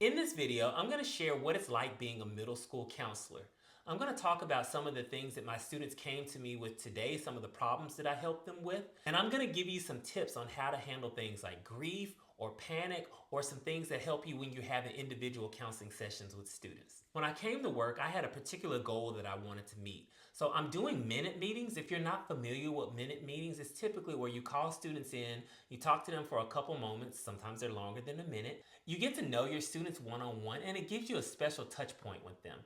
In this video, I'm going to share what it's like being a middle school counselor. I'm going to talk about some of the things that my students came to me with today, some of the problems that I helped them with, and I'm going to give you some tips on how to handle things like grief or panic or some things that help you when you're having individual counseling sessions with students. When I came to work, I had a particular goal that I wanted to meet. So I'm doing minute meetings. If you're not familiar with minute meetings, it's typically where you call students in, you talk to them for a couple moments, sometimes they're longer than a minute. You get to know your students one-on-one, and it gives you a special touch point with them.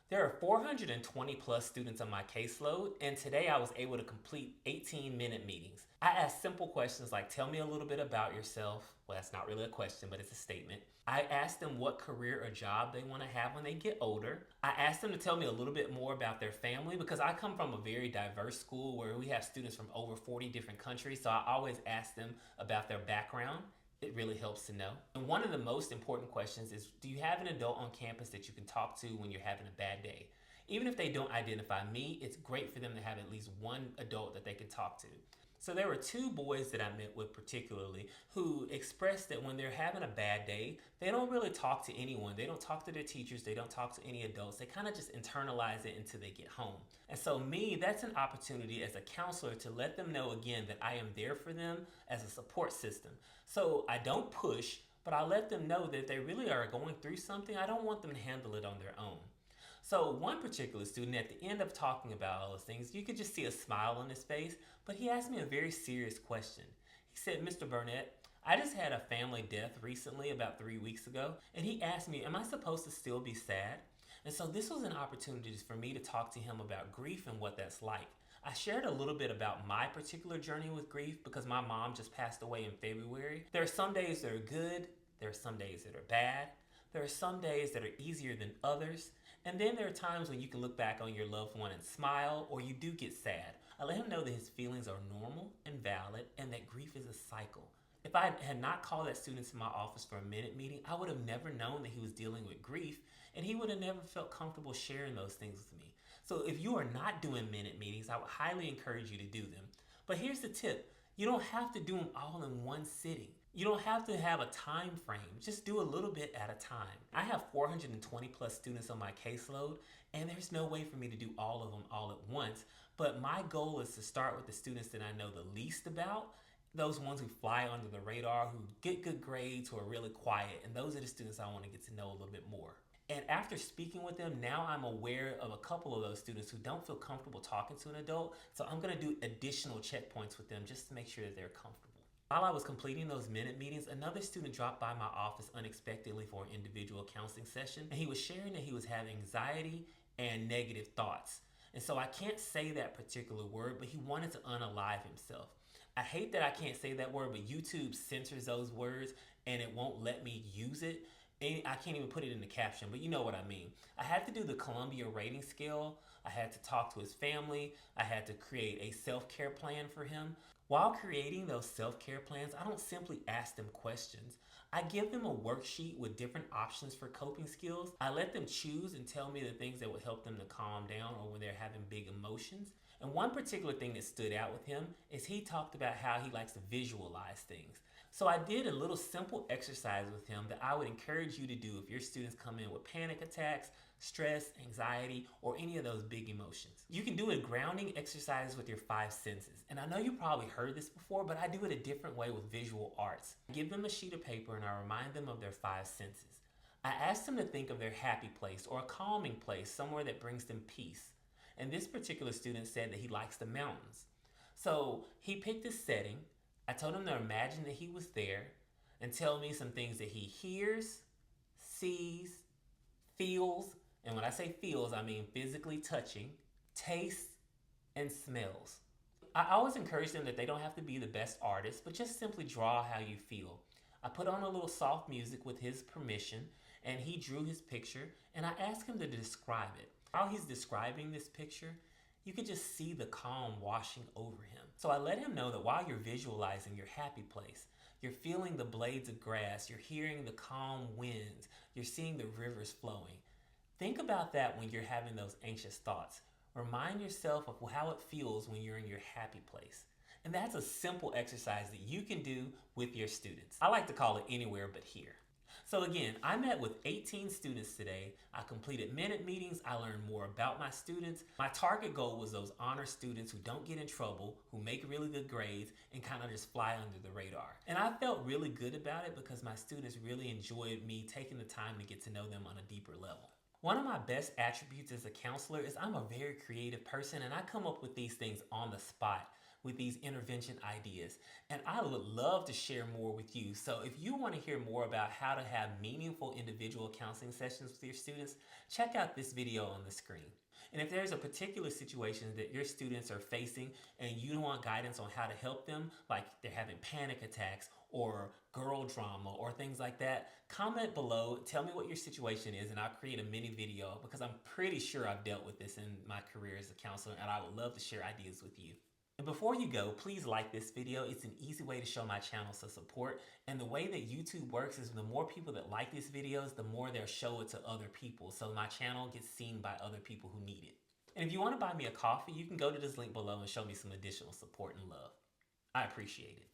There are 420 plus students on my caseload, and today I was able to complete 18-minute meetings. I asked simple questions like, tell me a little bit about yourself. Well, that's not really a question, but it's a statement. I asked them what career or job they want to have when they get older. I asked them to tell me a little bit more about their family because I come from a very diverse school where we have students from over 40 different countries, so I always ask them about their background. It really helps to know. And one of the most important questions is, do you have an adult on campus that you can talk to when you're having a bad day? Even if they don't identify me, it's great for them to have at least one adult that they can talk to. So there were two boys that I met with particularly who expressed that when they're having a bad day, they don't really talk to anyone. They don't talk to their teachers. They don't talk to any adults. They kind of just internalize it until they get home. And so that's an opportunity as a counselor to let them know again that I am there for them as a support system. So I don't push, but I let them know that if they really are going through something, I don't want them to handle it on their own. So one particular student, at the end of talking about all those things, you could just see a smile on his face, but he asked me a very serious question. He said, Mr. Burnett, I just had a family death recently, about 3 weeks ago, and he asked me, am I supposed to still be sad? And so this was an opportunity for me to talk to him about grief and what that's like. I shared a little bit about my particular journey with grief because my mom just passed away in February. There are some days that are good, there are some days that are bad, there are some days that are easier than others, and then there are times when you can look back on your loved one and smile, or you do get sad. I let him know that his feelings are normal and valid and that grief is a cycle. If I had not called that student to my office for a minute meeting, I would have never known that he was dealing with grief, and he would have never felt comfortable sharing those things with me. So if you are not doing minute meetings, I would highly encourage you to do them. But here's the tip. You don't have to do them all in one sitting. You don't have to have a time frame. Just do a little bit at a time. I have 420 plus students on my caseload, and there's no way for me to do all of them all at once. But my goal is to start with the students that I know the least about, those ones who fly under the radar, who get good grades, who are really quiet, and those are the students I want to get to know a little bit more. And after speaking with them, now I'm aware of a couple of those students who don't feel comfortable talking to an adult, so I'm going to do additional checkpoints with them just to make sure that they're comfortable. While I was completing those minute meetings, another student dropped by my office unexpectedly for an individual counseling session, and he was sharing that he was having anxiety and negative thoughts. And so I can't say that particular word, but he wanted to unalive himself. I hate that I can't say that word, but YouTube censors those words and it won't let me use it. And I can't even put it in the caption, but you know what I mean. I had to do the Columbia rating scale. I had to talk to his family. I had to create a self-care plan for him. While creating those self-care plans, I don't simply ask them questions. I give them a worksheet with different options for coping skills. I let them choose and tell me the things that would help them to calm down or when they're having big emotions. And one particular thing that stood out with him is he talked about how he likes to visualize things. So I did a little simple exercise with him that I would encourage you to do if your students come in with panic attacks, stress, anxiety, or any of those big emotions. You can do a grounding exercise with your 5 senses. And I know you probably heard this before, but I do it a different way with visual arts. I give them a sheet of paper and I remind them of their 5 senses. I ask them to think of their happy place or a calming place, somewhere that brings them peace. And this particular student said that he likes the mountains. So he picked a setting. I told him to imagine that he was there and tell me some things that he hears, sees, feels, and when I say feels, I mean physically touching, tastes, and smells. I always encourage them that they don't have to be the best artist, but just simply draw how you feel. I put on a little soft music with his permission, and he drew his picture, and I asked him to describe it. While he's describing this picture, you could just see the calm washing over him. So I let him know that while you're visualizing your happy place, you're feeling the blades of grass, you're hearing the calm winds, you're seeing the rivers flowing. Think about that when you're having those anxious thoughts. Remind yourself of how it feels when you're in your happy place. And that's a simple exercise that you can do with your students. I like to call it anywhere but here. So again, I met with 18 students today. I completed minute meetings. I learned more about my students. My target goal was those honor students who don't get in trouble, who make really good grades, and kind of just fly under the radar. And I felt really good about it because my students really enjoyed me taking the time to get to know them on a deeper level. One of my best attributes as a counselor is I'm a very creative person, and I come up with these things on the spot with these intervention ideas. And I would love to share more with you. So if you want to hear more about how to have meaningful individual counseling sessions with your students, check out this video on the screen. And if there's a particular situation that your students are facing and you want guidance on how to help them, like they're having panic attacks or girl drama or things like that, comment below, tell me what your situation is, and I'll create a mini video because I'm pretty sure I've dealt with this in my career as a counselor, and I would love to share ideas with you. And before you go, please like this video. It's an easy way to show my channel some support. And the way that YouTube works is the more people that like these videos, the more they'll show it to other people. So my channel gets seen by other people who need it. And if you want to buy me a coffee, you can go to this link below and show me some additional support and love. I appreciate it.